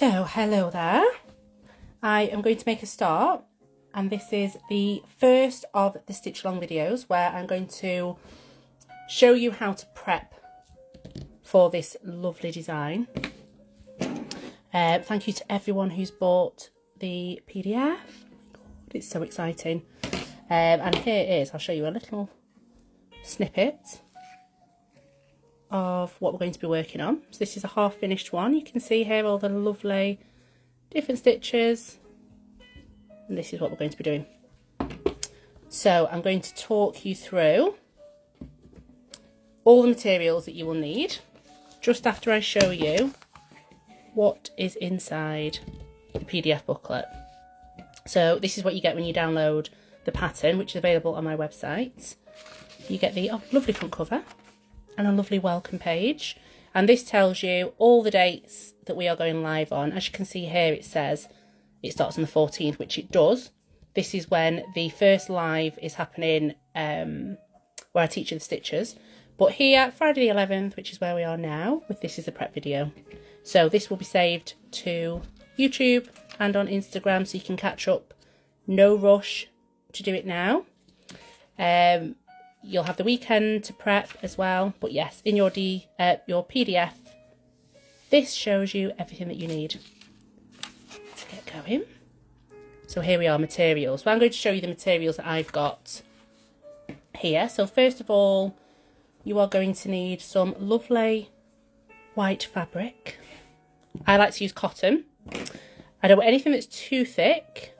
So, hello there. I am going to make a start, and this is the first of the stitch along videos where I'm going to show you how to prep for this lovely design. Thank you to everyone who's bought the PDF. Oh my God, it's so exciting. And here it is. I'll show you a little snippet of what we're going to be working on. So this is a half finished one. You can see here all the lovely different stitches, and this is what we're going to be doing. So I'm going to talk you through all the materials that you will need just after I show you what is inside the PDF booklet. So this is what you get when you download the pattern, which is available on my website. You get the lovely front cover and a lovely welcome page, and this tells you all the dates that we are going live on. As you can see here, it says it starts on the 14th, which it does. This is when the first live is happening, where I teach you the stitches. But here, Friday the 11th, which is where we are now, with this is a prep video. So this will be saved to YouTube and on Instagram, so you can catch up. No rush to do it now. You'll have the weekend to prep as well. But yes, in your PDF, this shows you everything that you need to get going. So here we are, materials. So I'm going to show you the materials that I've got here. So first of all, you are going to need some lovely white fabric. I like to use cotton. I don't want anything that's too thick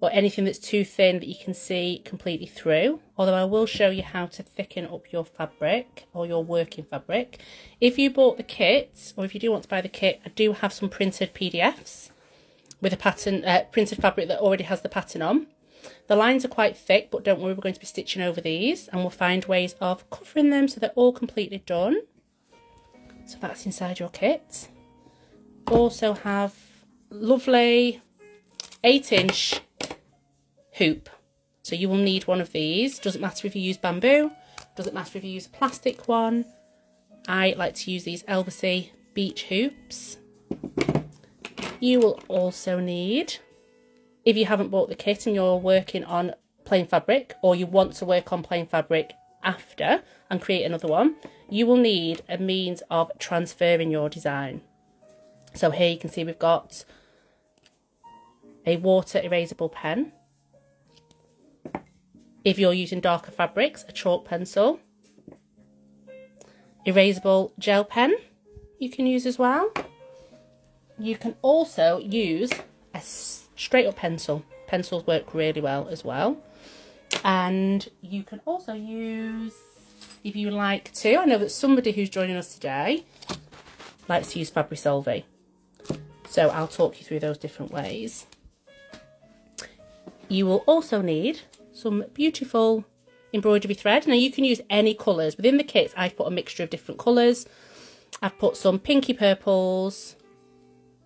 or anything that's too thin that you can see completely through, although I will show you how to thicken up your fabric or your working fabric. If you bought the kit, or if you do want to buy the kit, I do have some printed PDFs with a pattern, printed fabric that already has the pattern on. The lines are quite thick, but don't worry, we're going to be stitching over these, and we'll find ways of covering them so they're all completely done. So that's inside your kit. Also have lovely 8-inch hoop. So you will need one of these. Doesn't matter if you use bamboo, doesn't matter if you use a plastic one. I like to use these Elversea beach hoops. You will also need, if you haven't bought the kit and you're working on plain fabric, or you want to work on plain fabric after and create another one, you will need a means of transferring your design. So here you can see we've got a water erasable pen. If you're using darker fabrics, a chalk pencil. Erasable gel pen you can use as well. You can also use a straight up pencil. Pencils work really well as well. And you can also use, if you like to, I know that somebody who's joining us today likes to use Fabri-Solvay. So I'll talk you through those different ways. You will also need some beautiful embroidery thread. Now you can use any colours. Within the kits I've put a mixture of different colours. I've put some pinky purples,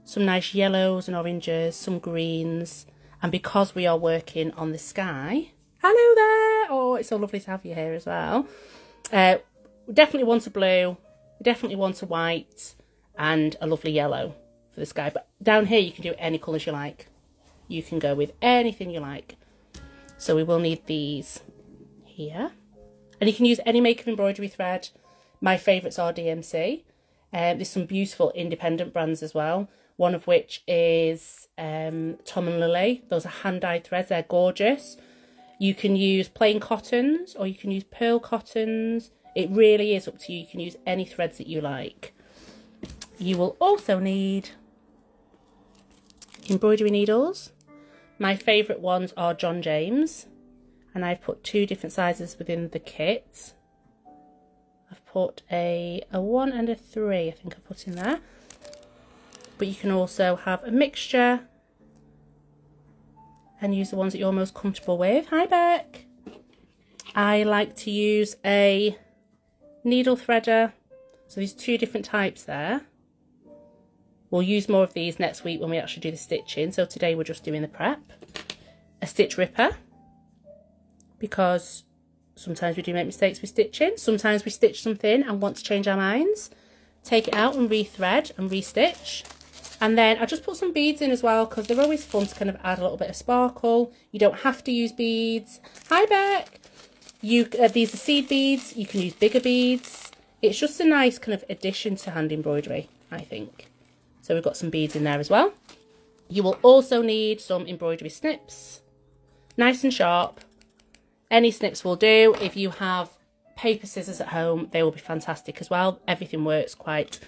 some nice yellows and oranges, some greens. And because we are working on the sky, hello there! Oh, it's so lovely to have you here as well. We definitely want a blue, we definitely want a white and a lovely yellow for the sky. But down here you can do any colours you like. You can go with anything you like. So we will need these here. And you can use any make of embroidery thread. My favourites are DMC. There's some beautiful independent brands as well. One of which is Tom and Lily. Those are hand-dyed threads. They're gorgeous. You can use plain cottons or you can use pearl cottons. It really is up to you. You can use any threads that you like. You will also need embroidery needles. My favourite ones are John James, and I've put 2 different sizes within the kit. I've put a 1 and a 3, I think I put in there. But you can also have a mixture and use the ones that you're most comfortable with. Hi Beck! I like to use a needle threader. So there's 2 different types there. We'll use more of these next week when we actually do the stitching. So today we're just doing the prep. A stitch ripper, because sometimes we do make mistakes with stitching. Sometimes we stitch something and want to change our minds. Take it out and rethread and restitch. And then I just put some beads in as well, because they're always fun to kind of add a little bit of sparkle. You don't have to use beads. Hi, Beck. These are seed beads. You can use bigger beads. It's just a nice kind of addition to hand embroidery, I think. So we've got some beads in there as well. You will also need some embroidery snips. Nice and sharp. Any snips will do. If you have paper scissors at home, they will be fantastic as well. Everything works quite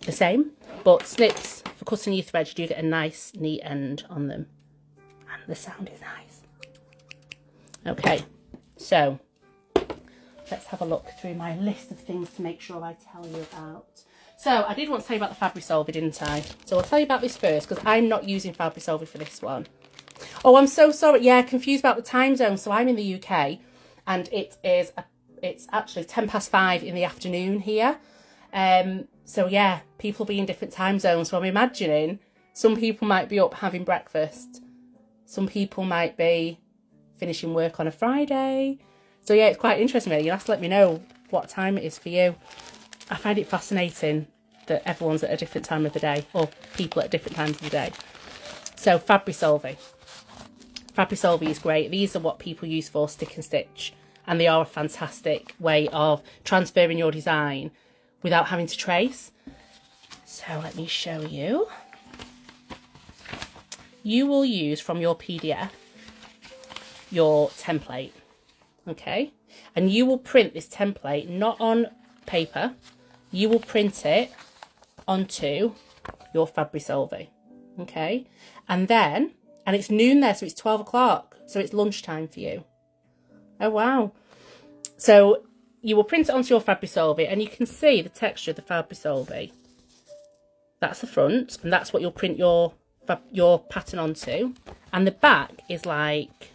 the same. But snips for cutting your threads, you do get a nice, neat end on them. And the sound is nice. Okay, so let's have a look through my list of things to make sure I tell you about. So I did want to tell you about the Fabrisolver, didn't I? So I'll tell you about this first, because I'm not using Fabrisolver for this one. Oh, I'm so sorry. Yeah, confused about the time zone. So I'm in the UK, and it's actually 5:10 in the afternoon here. So yeah, people be in different time zones. So I'm imagining some people might be up having breakfast. Some people might be finishing work on a Friday. So yeah, it's quite interesting really. You'll have to let me know what time it is for you. I find it fascinating that everyone's at a different time of the day, or people at different times of the day. So Fabrisolver. Fabrisolver is great. These are what people use for stick and stitch, and they are a fantastic way of transferring your design without having to trace. So let me show you. You will use from your PDF your template, okay? And you will print this template not on paper. You will print it onto your Fabrisolver, okay? And it's noon there, so it's 12 o'clock, so it's lunchtime for you. Oh, wow. So you will print it onto your Fabrisolver, and you can see the texture of the Fabrisolver. That's the front, and that's what you'll print your pattern onto. And the back is like,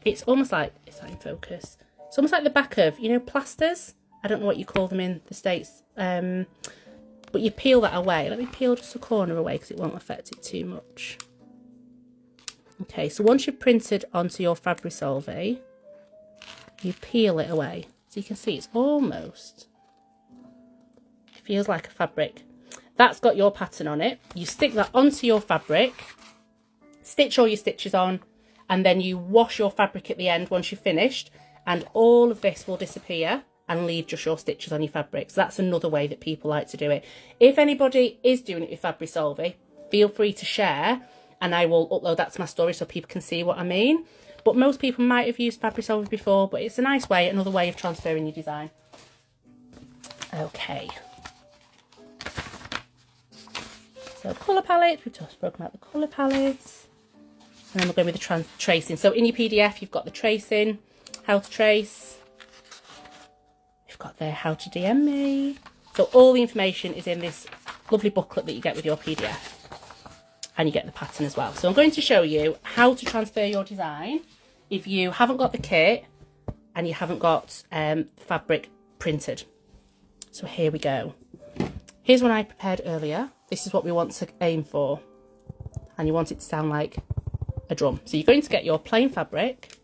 it's almost like, it's not in focus. It's almost like the back of, you know, plasters. I don't know what you call them in the States. But you peel that away. Let me peel just a corner away because it won't affect it too much. Okay, so once you've printed onto your Fabrisolver, you peel it away. So you can see it's almost, it feels like a fabric. That's got your pattern on it. You stick that onto your fabric, stitch all your stitches on, and then you wash your fabric at the end once you've finished, and all of this will disappear and leave just your stitches on your fabric. So that's another way that people like to do it. If anybody is doing it with Fabrisolver, feel free to share, and I will upload that to my story so people can see what I mean. But most people might have used Fabrisolver before, but it's a nice way, another way of transferring your design. Okay. So colour palette, we've just spoken about the colour palettes. And then we're going with the tracing. So in your PDF, you've got the tracing, how to trace. You've got there how to DM me. So all the information is in this lovely booklet that you get with your PDF. And you get the pattern as well. So I'm going to show you how to transfer your design if you haven't got the kit and you haven't got fabric printed. So here we go. Here's one I prepared earlier. This is what we want to aim for. And you want it to sound like a drum. So you're going to get your plain fabric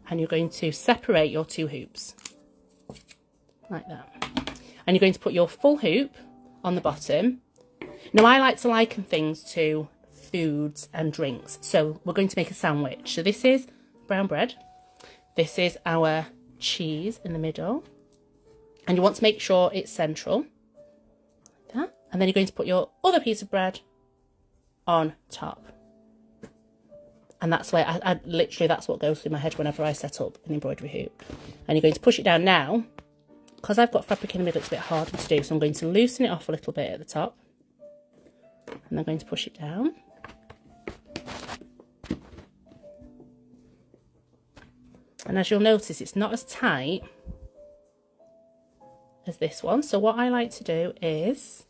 and you're going to separate your two hoops like that. And you're going to put your full hoop on the bottom. Now I like to liken things to foods and drinks. So we're going to make a sandwich. So this is brown bread. This is our cheese in the middle. And you want to make sure it's central. Like that. And then you're going to put your other piece of bread on top. And that's where I literally, that's what goes through my head whenever I set up an embroidery hoop. And you're going to push it down now. Because I've got fabric in the middle, it's a bit harder to do. So I'm going to loosen it off a little bit at the top. And I'm going to push it down. And as you'll notice, it's not as tight as this one. So what I like to do is,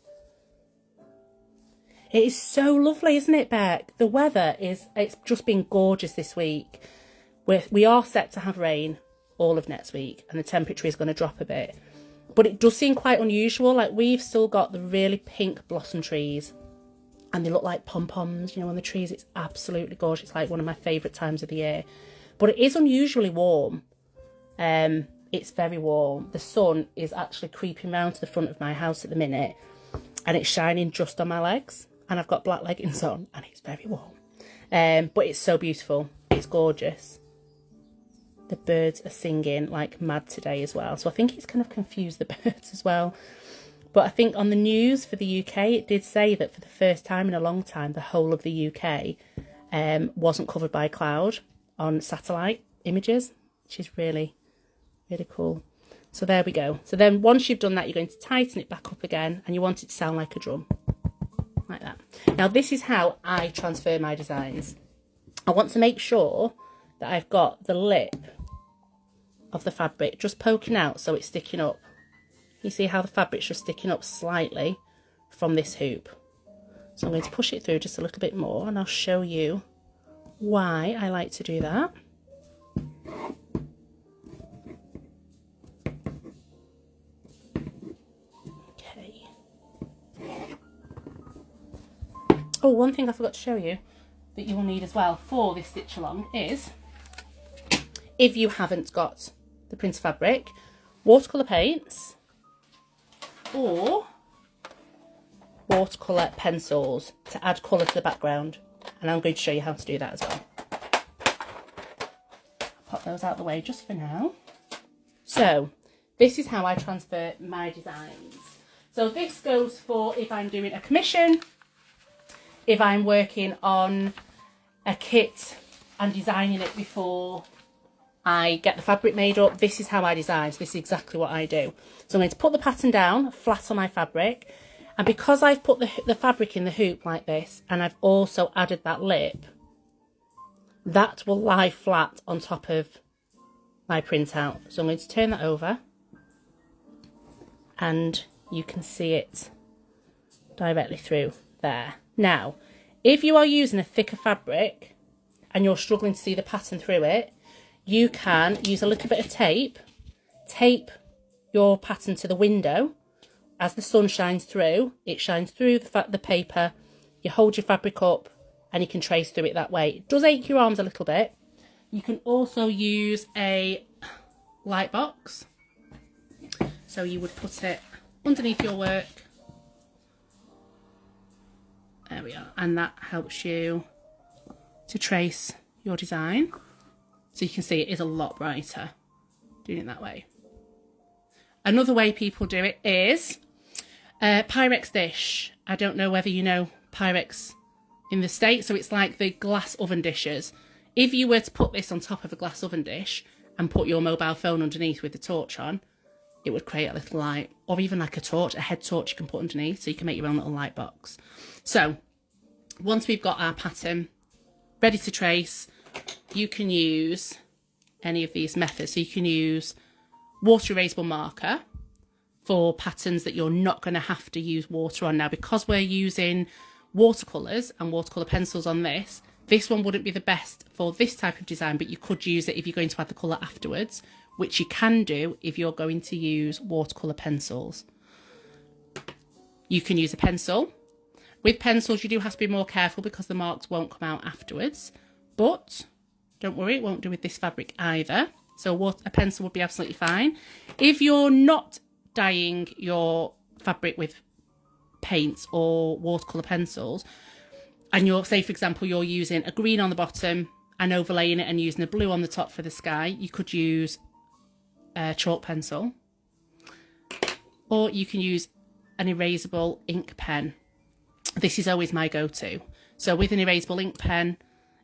it is so lovely, isn't it, Beck? The weather is, it's just been gorgeous this week. We are set to have rain all of next week and the temperature is going to drop a bit. But it does seem quite unusual. Like we've still got the really pink blossom trees and they look like pom-poms, you know, on the trees. It's absolutely gorgeous. It's like one of my favourite times of the year. But it is unusually warm. It's very warm. The sun is actually creeping round to the front of my house at the minute. and it's shining just on my legs, and I've got black leggings on and it's very warm. But it's so beautiful. It's gorgeous. The birds are singing like mad today as well. So I think it's kind of confused the birds as well. But I think on the news for the UK, it did say that for the first time in a long time, the whole of the UK wasn't covered by a cloud on satellite images, which is really, really cool. So there we go. So then once you've done that, you're going to tighten it back up again, and you want it to sound like a drum, like that. Now, this is how I transfer my designs. I want to make sure that I've got the lip of the fabric just poking out so it's sticking up. You see how the fabric's just sticking up slightly from this hoop. So I'm going to push it through just a little bit more, and I'll show you why I like to do that. Okay. Oh, one thing I forgot to show you that you will need as well for this stitch along is, if you haven't got the printer fabric, watercolour paints or watercolour pencils to add colour to the background, and I'm going to show you how to do that as well. Pop those out of the way just for now. So this is how I transfer my designs. So this goes for if I'm doing a commission, if I'm working on a kit and designing it before I get the fabric made up. This is how I design. So this is exactly what I do. So I'm going to put the pattern down flat on my fabric, and because I've put the fabric in the hoop like this, and I've also added that lip, that will lie flat on top of my printout. So I'm going to turn that over, and you can see it directly through there. Now, if you are using a thicker fabric and you're struggling to see the pattern through it, you can use a little bit of tape your pattern to the window. As the sun shines through, it shines through the paper. You hold your fabric up and you can trace through it that way. It does ache your arms a little bit. You can also use a light box. So you would put it underneath your work. There we are. And that helps you to trace your design. So you can see it is a lot brighter doing it that way. Another way people do it is Pyrex dish. I don't know whether you know Pyrex in the States. So it's like the glass oven dishes. If you were to put this on top of a glass oven dish and put your mobile phone underneath with the torch on, it would create a little light, or even like a torch, a head torch you can put underneath, so you can make your own little light box. So once we've got our pattern ready to trace, you can use any of these methods. So you can use water erasable marker for patterns that you're not going to have to use water on. Now, because we're using watercolours and watercolour pencils on this one wouldn't be the best for this type of design, but you could use it if you're going to add the colour afterwards, which you can do if you're going to use watercolour pencils. You can use a pencil. With pencils, you do have to be more careful because the marks won't come out afterwards, but don't worry, it won't do with this fabric either. So a pencil would be absolutely fine. If you're not dyeing your fabric with paints or watercolour pencils, and you're, say for example, you're using a green on the bottom and overlaying it and using a blue on the top for the sky, you could use a chalk pencil, or you can use an erasable ink pen. This is always my go-to. So with an erasable ink pen,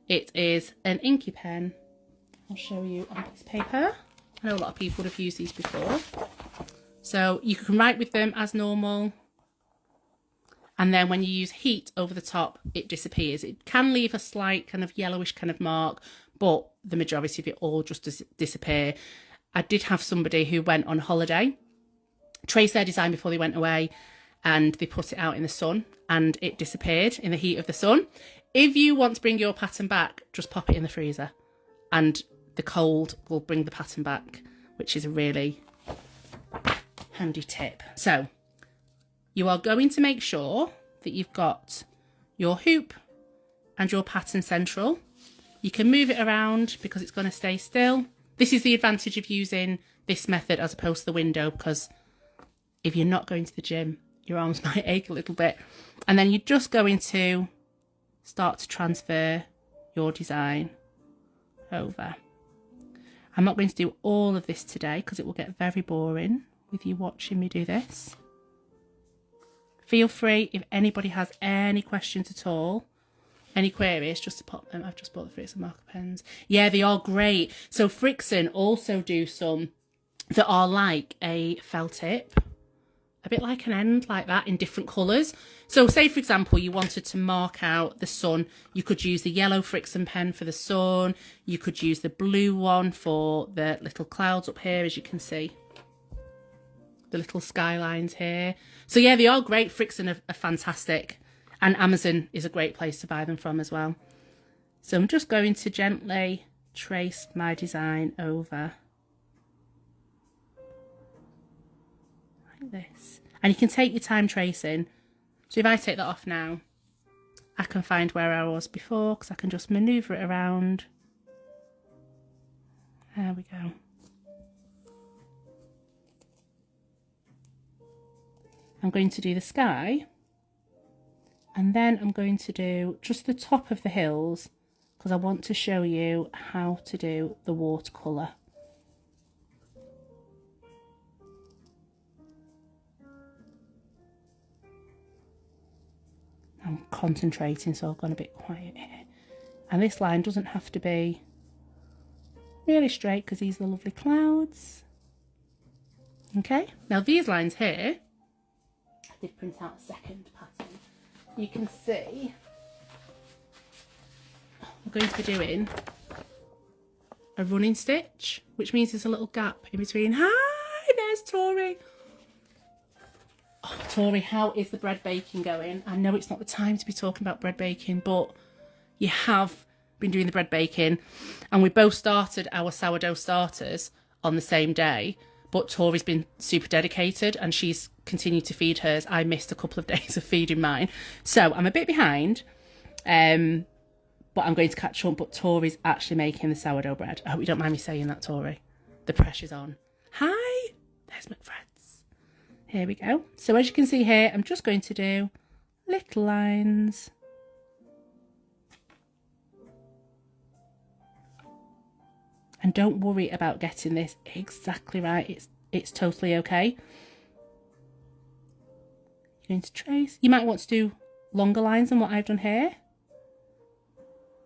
it is an inky pen. I'll show you on this paper. I know a lot of people would have used these before. So you can write with them as normal, and then when you use heat over the top, it disappears. It can leave a slight kind of yellowish kind of mark, but the majority of it all just disappear. I did have somebody who went on holiday, traced their design before they went away, and they put it out in the sun and it disappeared in the heat of the sun. If you want to bring your pattern back, just pop it in the freezer and the cold will bring the pattern back, which is a really handy tip. So you are going to make sure that you've got your hoop and your pattern central. You can move it around because it's going to stay still. This is the advantage of using this method as opposed to the window, because if you're not going to the gym, your arms might ache a little bit. And then you're just going to start to transfer your design over. I'm not going to do all of this today because it will get very boring with you watching me do this. Feel free, if anybody has any questions at all, any queries, just to pop them. I've just bought the Frickson marker pens. Yeah, they are great. So Frickson also do some that are like a felt tip, a bit like an end, like that, in different colours. So say, for example, you wanted to mark out the sun. You could use the yellow Frickson pen for the sun. You could use the blue one for the little clouds up here, as you can see. The little skylines here. So yeah, they are great. Frickson are fantastic. And Amazon is a great place to buy them from as well. So I'm just going to gently trace my design over. Like this. And you can take your time tracing. So if I take that off now, I can find where I was before because I can just manoeuvre it around. There we go. I'm going to do the sky. And then I'm going to do just the top of the hills because I want to show you how to do the watercolour. I'm concentrating, so I've gone a bit quiet here. And this line doesn't have to be really straight because these are the lovely clouds. Okay, now these lines here, I did print out a second pattern. You can see I'm going to be doing a running stitch, which means there's a little gap in between. Hi, there's Tori. Oh, Tori, how is the bread baking going? I know it's not the time to be talking about bread baking, but you have been doing the bread baking, and we both started our sourdough starters on the same day. But Tori's been super dedicated and she's continued to feed hers. I missed a couple of days of feeding mine. So I'm a bit behind, but I'm going to catch up. But Tori's actually making the sourdough bread. I hope you don't mind me saying that, Tori. The pressure's on. Hi, there's McFred's. Here we go. So as you can see here, I'm just going to do little lines. And don't worry about getting this exactly right. It's totally okay. You're going to trace. You might want to do longer lines than what I've done here.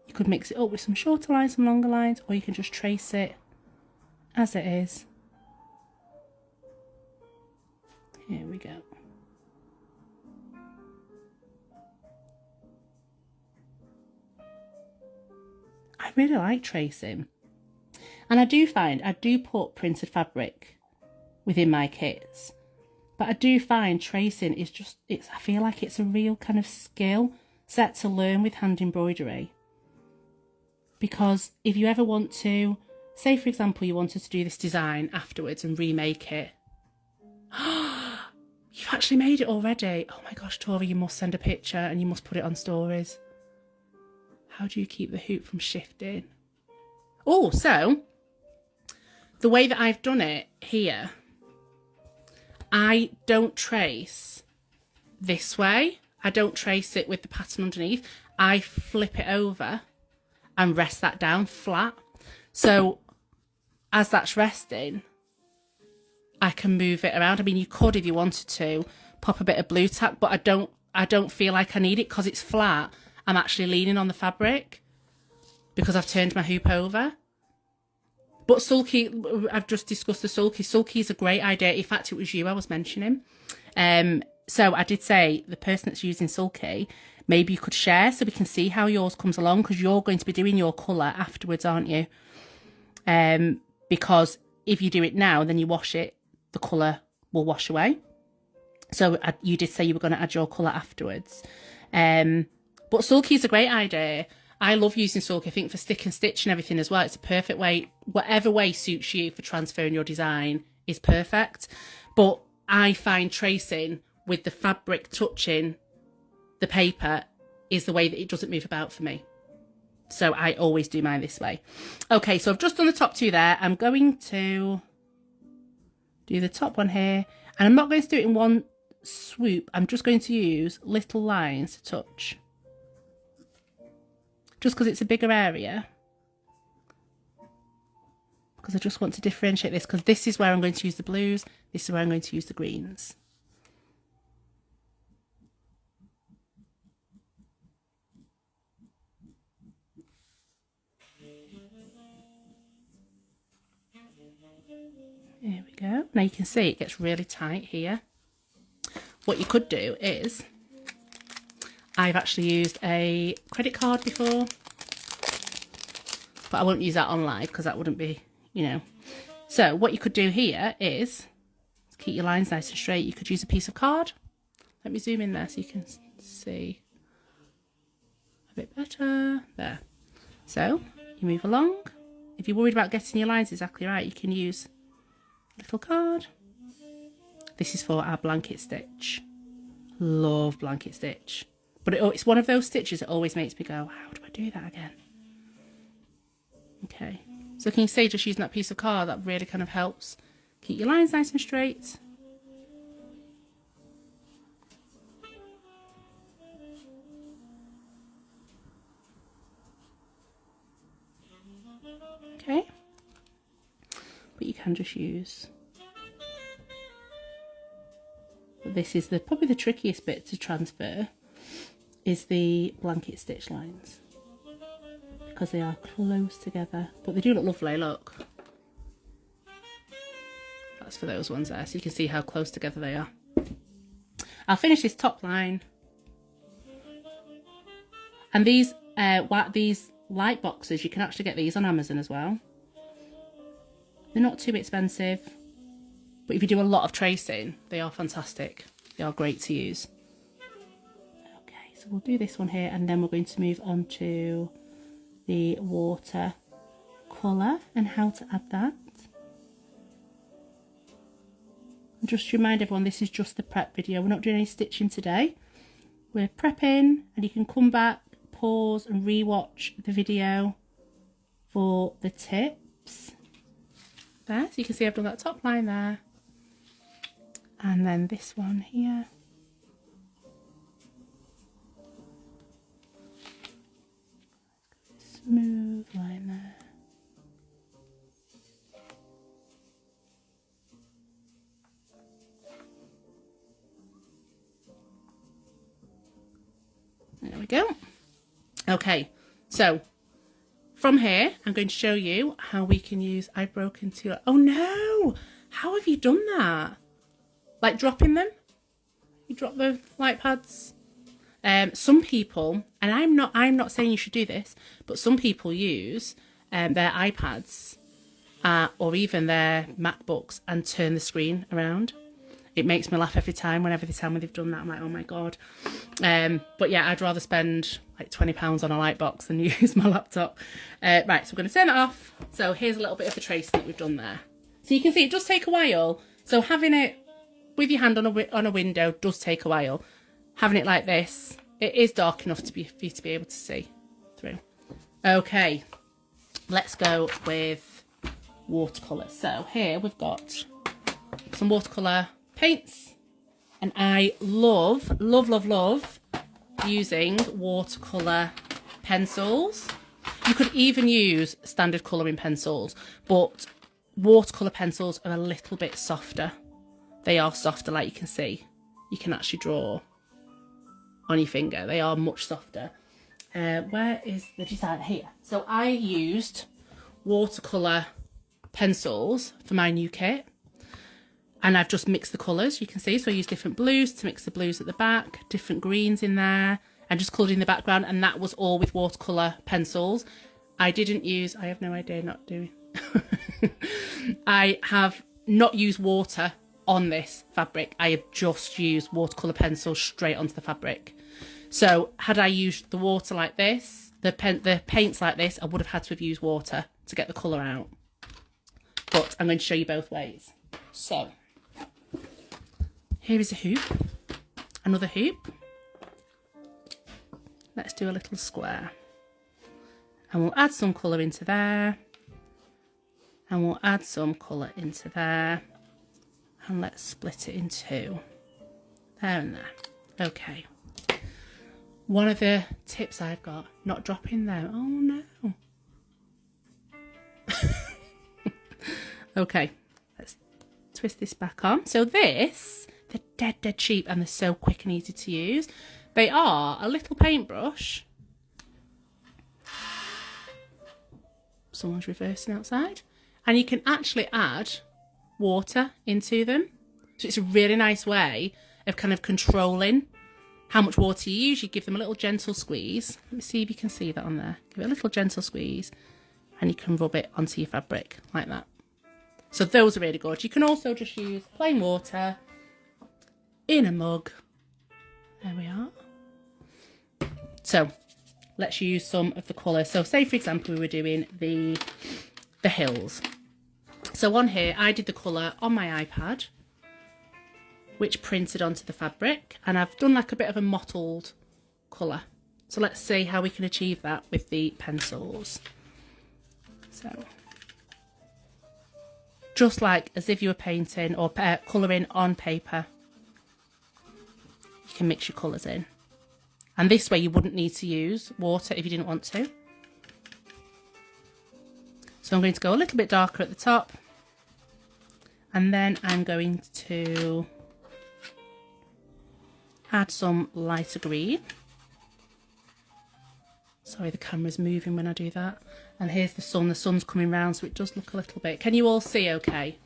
You could mix it up with some shorter lines, some longer lines, or you can just trace it as it is. Here we go. I really like tracing. And I do find, I do put printed fabric within my kits, but I do find tracing is just, I feel like it's a real kind of skill set to learn with hand embroidery. Because if you ever want to, say for example, you wanted to do this design afterwards and remake it. You've actually made it already. Oh my gosh, Tori, you must send a picture and you must put it on stories. How do you keep the hoop from shifting? Oh, so the way that I've done it here, I don't trace this way. I don't trace it with the pattern underneath. I flip it over and rest that down flat. So as that's resting, I can move it around. I mean, you could, if you wanted to, pop a bit of blue tack, but I don't feel like I need it because it's flat. I'm actually leaning on the fabric because I've turned my hoop over. But sulky, I've just discussed the sulky. Sulky is a great idea. In fact, it was you I was mentioning. So I did say the person that's using sulky, maybe you could share so we can see how yours comes along, because you're going to be doing your colour afterwards, aren't you? Because if you do it now, then you wash it, the colour will wash away. So you did say you were going to add your colour afterwards. But sulky is a great idea. I love using sulky. I think for stick and stitch and everything as well, it's a perfect way. Whatever way suits you for transferring your design is perfect. But I find tracing with the fabric touching the paper is the way that it doesn't move about for me. So I always do mine this way. Okay, so I've just done the top two there. I'm going to do the top one here. And I'm not going to do it in one swoop, I'm just going to use little lines to touch. Just because it's a bigger area. Because I just want to differentiate this, because this is where I'm going to use the blues, this is where I'm going to use the greens. There we go. Now you can see it gets really tight here. What you could do is, I've actually used a credit card before, but I won't use that on live because that wouldn't be, you know. So what you could do here is, to keep your lines nice and straight, you could use a piece of card. Let me zoom in there so you can see a bit better. There. So you move along. If you're worried about getting your lines exactly right, you can use a little card. This is for our blanket stitch. Love blanket stitch. But it's one of those stitches that always makes me go, how do I do that again? Okay. So can you see, just using that piece of card, that really kind of helps keep your lines nice and straight. Okay. But you can just use, this is probably the trickiest bit to transfer, is the blanket stitch lines, because they are close together, but they do look lovely. Look, that's for those ones there, so you can see how close together they are. I'll finish this top line, and these light boxes, you can actually get these on Amazon as well. They're not too expensive, but if you do a lot of tracing, they are fantastic. They are great to use. Okay, so we'll do this one here, and then we're going to move on to the water colour and how to add that. And just to remind everyone, this is just the prep video. We're not doing any stitching today. We're prepping, and you can come back, pause and re-watch the video for the tips. There, so you can see I've done that top line there. And then this one here. Smooth line there. There we go. Okay, so from here, I'm going to show you how we can use, I've broken two, oh no, how have you done that? Like dropping them? You drop the light pads? Some people, and I'm not saying you should do this, but some people use their iPads or even their MacBooks and turn the screen around. It makes me laugh every time. Whenever they tell me they've done that, I'm like, oh my God. But yeah, I'd rather spend like £20 on a light box than use my laptop. Right, so we're going to turn it off. So here's a little bit of the tracing that we've done there. So you can see it does take a while. So having it with your hand on a window does take a while. Having it like this, it is dark enough for you to be able to see through. Okay, let's go with watercolour. So here we've got some watercolour paints, and I love using watercolour pencils. You could even use standard colouring pencils, but watercolour pencils are a little bit softer. They are softer, like you can see. You can actually draw on your finger. They are much softer. Where is the design? Here. So I used watercolour pencils for my new kit, and I've just mixed the colours, you can see. So I used different blues to mix the blues at the back, different greens in there, and just coloured in the background, and that was all with watercolour pencils. I didn't use, I have no idea, not doing. I have not used water on this fabric. I have just used watercolour pencils straight onto the fabric. So had I used the water like this, the paints like this, I would have had to have used water to get the colour out. But I'm going to show you both ways. So here is a hoop, another hoop. Let's do a little square. And we'll add some colour into there. And we'll add some colour into there. And let's split it in two. There and there. Okay. One of the tips I've got, not dropping them. Oh no. Okay, let's twist this back on. So this, they're dead cheap and they're so quick and easy to use. They are a little paintbrush. Someone's reversing outside. And you can actually add water into them. So it's a really nice way of kind of controlling how much water you use. You give them a little gentle squeeze. Let me see if you can see that on there. Give it a little gentle squeeze and you can rub it onto your fabric like that. So those are really good. You can also just use plain water in a mug. There we are. So let's use some of the colours. So say for example we were doing the hills. So on here I did the colour on my iPad, which printed onto the fabric, and I've done like a bit of a mottled colour. So let's see how we can achieve that with the pencils. So just like as if you were painting or colouring on paper, you can mix your colours in. And this way you wouldn't need to use water if you didn't want to. So I'm going to go a little bit darker at the top, and then I'm going to add some lighter green. Sorry, the camera's moving when I do that. And here's the sun. The sun's coming round, so it does look a little bit. Can you all see okay?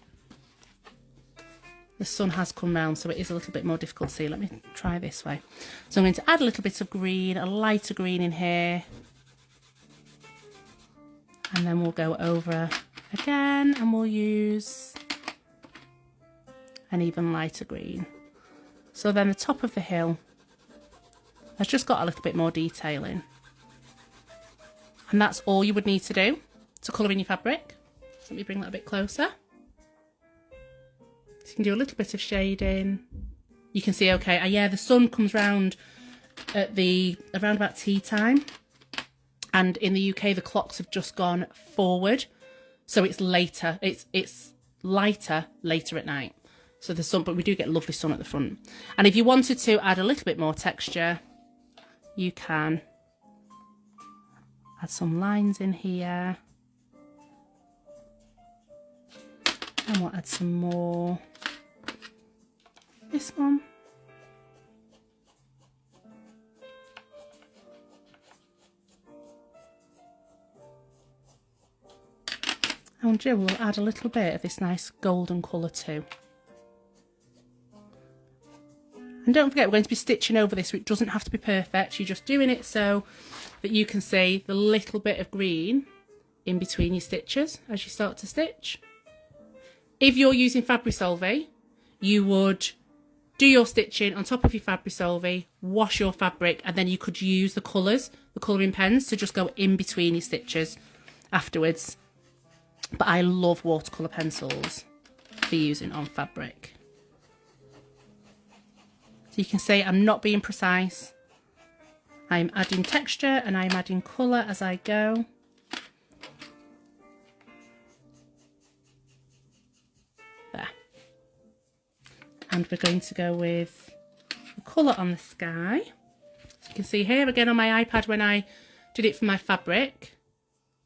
The sun has come round, so it is a little bit more difficult to see. Let me try this way. So I'm going to add a little bit of green, a lighter green in here. And then we'll go over again and we'll use an even lighter green. So then the top of the hill has just got a little bit more detail in. And that's all you would need to do to colour in your fabric. So let me bring that a bit closer. So you can do a little bit of shading. You can see, okay, yeah, the sun comes round at around about tea time. And in the UK, the clocks have just gone forward. So it's later, it's lighter later at night. So the sun, but we do get lovely sun at the front. And if you wanted to add a little bit more texture, you can add some lines in here. And we'll add some more. This one. And Jill will add a little bit of this nice golden colour too. And don't forget, we're going to be stitching over this, so it doesn't have to be perfect. You're just doing it so that you can see the little bit of green in between your stitches as you start to stitch. If you're using Fabri-Solvi, you would do your stitching on top of your Fabri-Solvi, wash your fabric, and then you could use the colours, the colouring pens, to just go in between your stitches afterwards. But I love watercolour pencils for using on fabric. So you can see I'm not being precise. I'm adding texture and I'm adding colour as I go. There. And we're going to go with the colour on the sky. So you can see here again on my iPad when I did it for my fabric,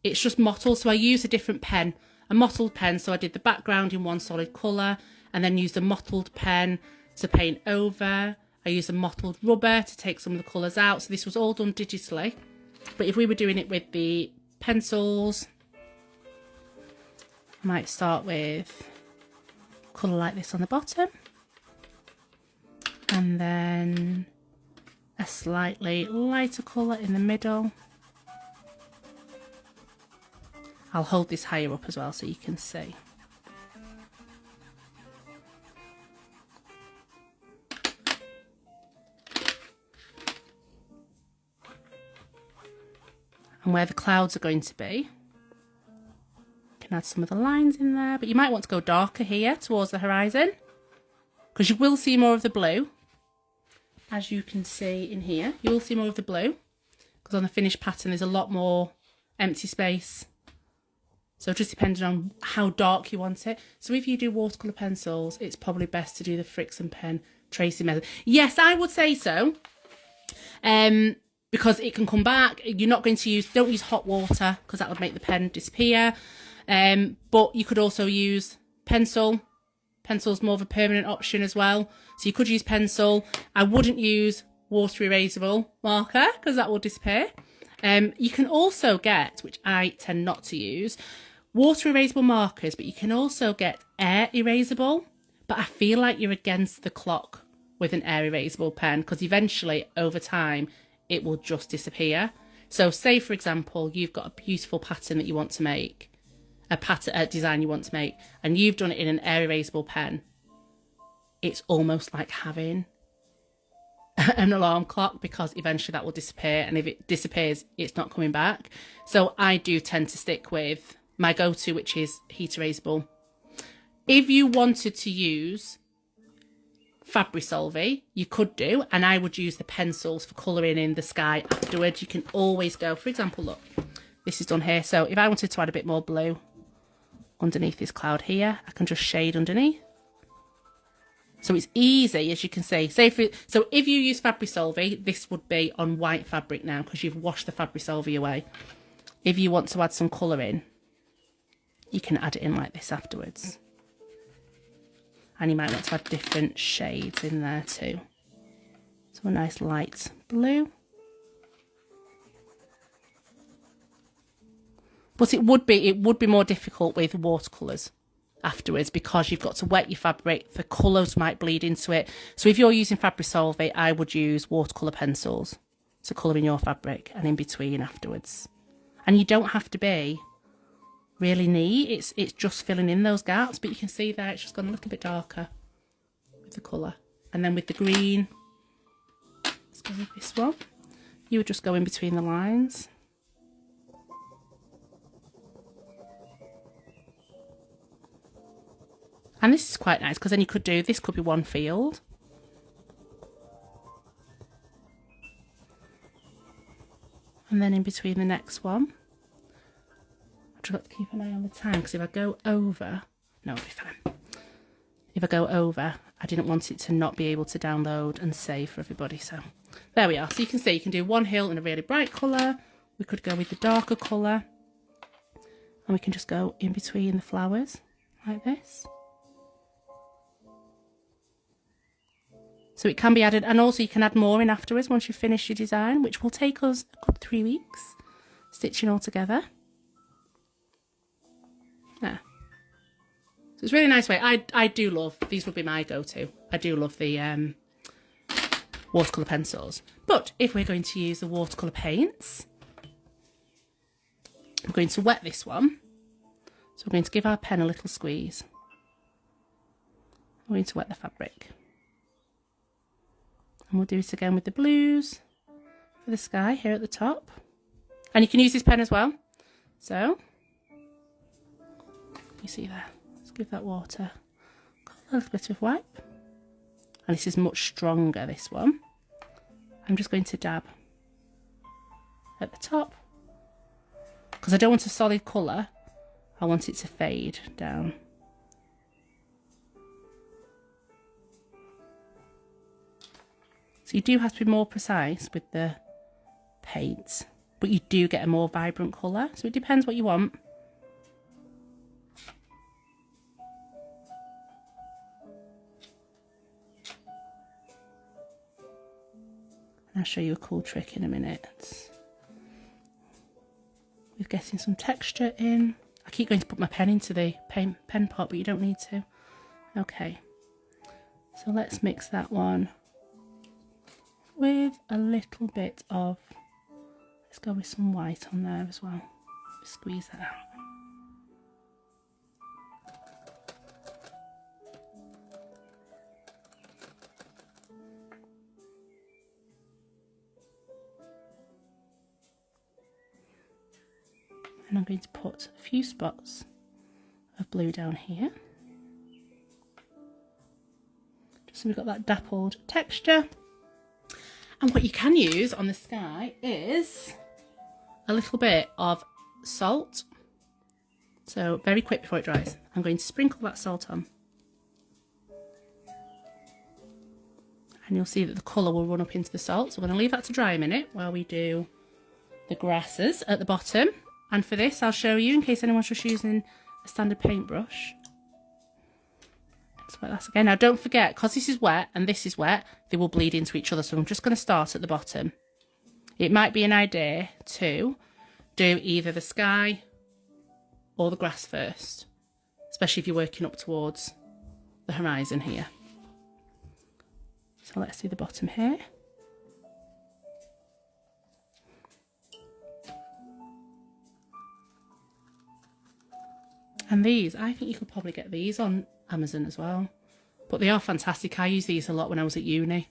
it's just mottled, so I used a different pen, a mottled pen, so I did the background in one solid colour and then used a mottled pen to paint over. I used a mottled rubber to take some of the colours out, so this was all done digitally. But if we were doing it with the pencils, I might start with colour like this on the bottom, and then a slightly lighter colour in the middle. I'll hold this higher up as well so you can see. And where the clouds are going to be, you can add some of the lines in there, but you might want to go darker here towards the horizon, because you will see more of the blue. As you can see in here, you will see more of the blue, because on the finished pattern there's a lot more empty space. So just depending on how dark you want it. So if you do watercolour pencils, it's probably best to do the Friction pen tracing method. Yes, I would say so. Because it can come back. You're not going to use, don't use hot water because that would make the pen disappear. But you could also use pencil. Pencil's more of a permanent option as well. So you could use pencil. I wouldn't use water erasable marker because that will disappear. You can also get, which I tend not to use, water erasable markers, but you can also get air erasable. But I feel like you're against the clock with an air erasable pen because eventually, over time, it will just disappear. So say, for example, you've got a beautiful pattern that you want to make, a design you want to make, and you've done it in an air erasable pen. It's almost like having an alarm clock because eventually that will disappear, and if it disappears, it's not coming back. So I do tend to stick with my go-to, which is heat erasable. If you wanted to use Fabri-Solvi, you could do, and I would use the pencils for colouring in the sky afterwards. You can always go, for example, look, this is done here. So if I wanted to add a bit more blue underneath this cloud here, I can just shade underneath. So it's easy, as you can see. So if you use Fabri-Solvi, this would be on white fabric now because you've washed the Fabri-Solvi away. If you want to add some colour in, you can add it in like this afterwards. And you might want to add different shades in there too. So a nice light blue. But it would be more difficult with watercolours afterwards because you've got to wet your fabric. The colours might bleed into it. So if you're using Fabri-Solvi, I would use watercolour pencils to colour in your fabric and in between afterwards. And you don't have to be really neat. It's just filling in those gaps, but you can see there it's just gone a little bit darker with the colour. And then with the green, let's go with this one. You would just go in between the lines. And this is quite nice because then you could do, this could be one field. And then in between the next one. I've got to keep an eye on the time because if I go over, no, it'll be fine. If I go over, I didn't want it to not be able to download and save for everybody. So there we are. So you can see you can do one hill in a really bright colour. We could go with the darker colour. And we can just go in between the flowers like this. So it can be added, and also you can add more in afterwards once you've finished your design, which will take us a good 3 weeks stitching all together. There. So it's a really nice way. I do love, these would be my go-to. I do love the watercolour pencils. But if we're going to use the watercolour paints, we're going to wet this one. So we're going to give our pen a little squeeze. We're going to wet the fabric. And we'll do it again with the blues for the sky here at the top. And you can use this pen as well. So, you see there. Let's give that water a little bit of wipe. And this is much stronger, this one. I'm just going to dab at the top. Because I don't want a solid colour. I want it to fade down. So you do have to be more precise with the paints, but you do get a more vibrant colour. So it depends what you want. And I'll show you a cool trick in a minute. With getting some texture in. I keep going to put my pen into the pen pot, but you don't need to. Okay. So let's mix that one with a little bit of, let's go with some white on there as well. Squeeze that out. And I'm going to put a few spots of blue down here. Just so we've got that dappled texture. And what you can use on the sky is a little bit of salt. So very quick before it dries. I'm going to sprinkle that salt on. And you'll see that the colour will run up into the salt. So we're going to leave that to dry a minute while we do the grasses at the bottom. And for this, I'll show you, in case anyone's just using a standard paintbrush. Let's wet that again. Now don't forget, because this is wet and this is wet, they will bleed into each other. So I'm just going to start at the bottom. It might be an idea to do either the sky or the grass first, especially if you're working up towards the horizon here. So let's do the bottom here. And these, I think you could probably get these on Amazon as well. But they are fantastic. I use these a lot when I was at uni.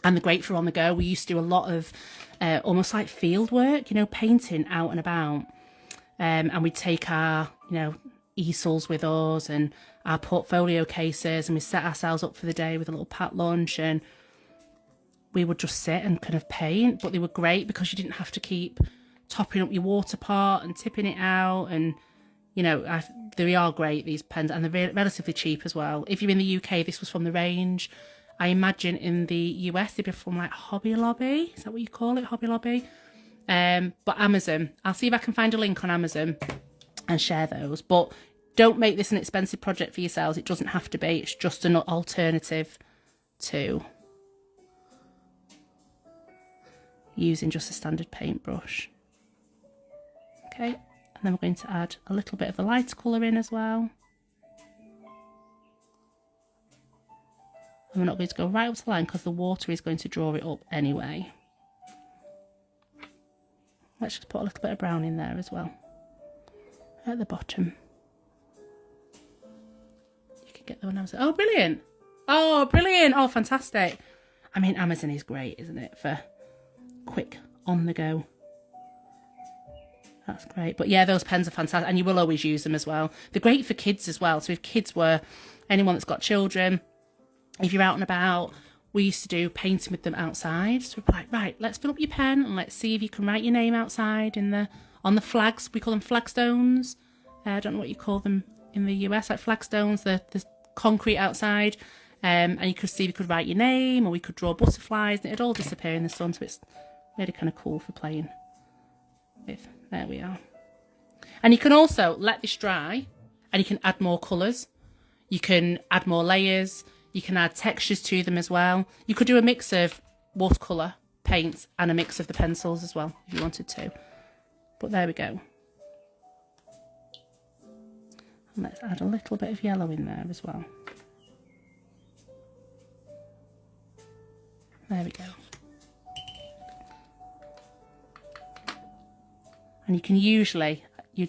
And they're great for on the go. We used to do a lot of almost like field work, you know, painting out and about. And we'd take our, you know, easels with us and our portfolio cases, and we set ourselves up for the day with a little packed lunch, and we would just sit and kind of paint. But they were great because you didn't have to keep topping up your water pot and tipping it out. And, you know, they are great, these pens, and they're relatively cheap as well. If you're in the UK, this was from the range. I imagine in the US they'd be from like Hobby Lobby. Is that what you call it, Hobby Lobby? But Amazon, I'll see if I can find a link on Amazon and share those. But don't make this an expensive project for yourselves. It doesn't have to be. It's just an alternative to using just a standard paintbrush. Okay, and then we're going to add a little bit of the lighter colour in as well. And we're not going to go right up to the line because the water is going to draw it up anyway. Let's just put a little bit of brown in there as well at the bottom. You can get the one Amazon. Oh, brilliant! Oh, brilliant! Oh, fantastic! I mean, Amazon is great, isn't it, for quick on the go. That's great. But yeah, those pens are fantastic, and you will always use them as well. They're great for kids as well. So if kids were, anyone that's got children, if you're out and about, we used to do painting with them outside. So we're like, right, let's fill up your pen and let's see if you can write your name outside on the flags. We call them flagstones. I don't know what you call them in the US, like flagstones, the concrete outside. And you could see, we could write your name, or we could draw butterflies, and it'd all disappear in the sun. So it's really kind of cool for playing with. There we are. And you can also let this dry, and you can add more colours. You can add more layers. You can add textures to them as well. You could do a mix of watercolour paints and a mix of the pencils as well, if you wanted to. But there we go. And let's add a little bit of yellow in there as well. There we go. And you'd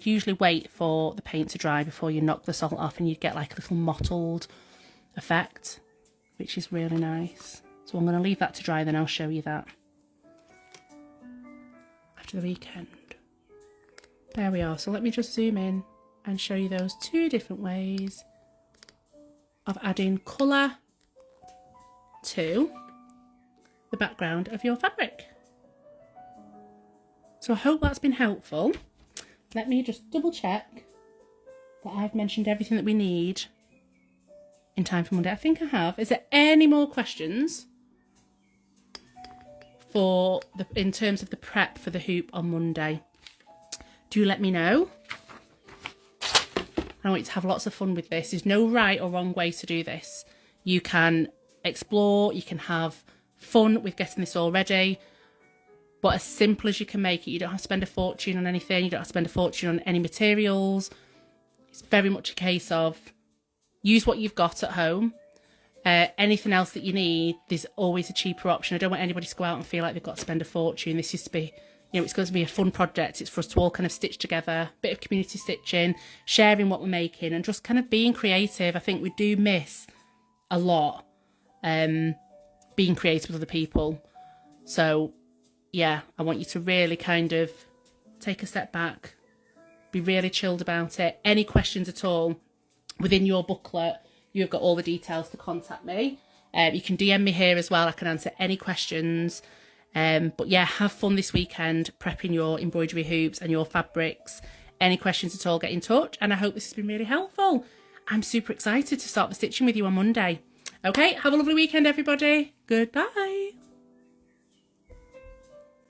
usually wait for the paint to dry before you knock the salt off, and you'd get like a little mottled effect, which is really nice. So I'm going to leave that to dry, then I'll show you that after the weekend. There we are. So let me just zoom in and show you those two different ways of adding colour to the background of your fabric. So I hope that's been helpful. Let me just double check that I've mentioned everything that we need in time for Monday. I think I have. Is there any more questions in terms of the prep for the hoop on Monday? Do let me know. I want you to have lots of fun with this. There's no right or wrong way to do this. You can explore, you can have fun with getting this all ready, but as simple as you can make it. You don't have to spend a fortune on anything. You don't have to spend a fortune on any materials. It's very much a case of use what you've got at home. Anything else that you need, there's always a cheaper option. I don't want anybody to go out and feel like they've got to spend a fortune. This is to be, you know, it's going to be a fun project. It's for us to all kind of stitch together, a bit of community stitching, sharing what we're making, and just kind of being creative. I think we do miss a lot being creative with other people. So yeah, I want you to really kind of take a step back, be really chilled about it. Any questions at all within your booklet, you've got all the details to contact me. You can DM me here as well. I can answer any questions. But yeah, have fun this weekend prepping your embroidery hoops and your fabrics. Any questions at all, get in touch. And I hope this has been really helpful. I'm super excited to start the stitching with you on Monday. Okay, have a lovely weekend, everybody. Goodbye.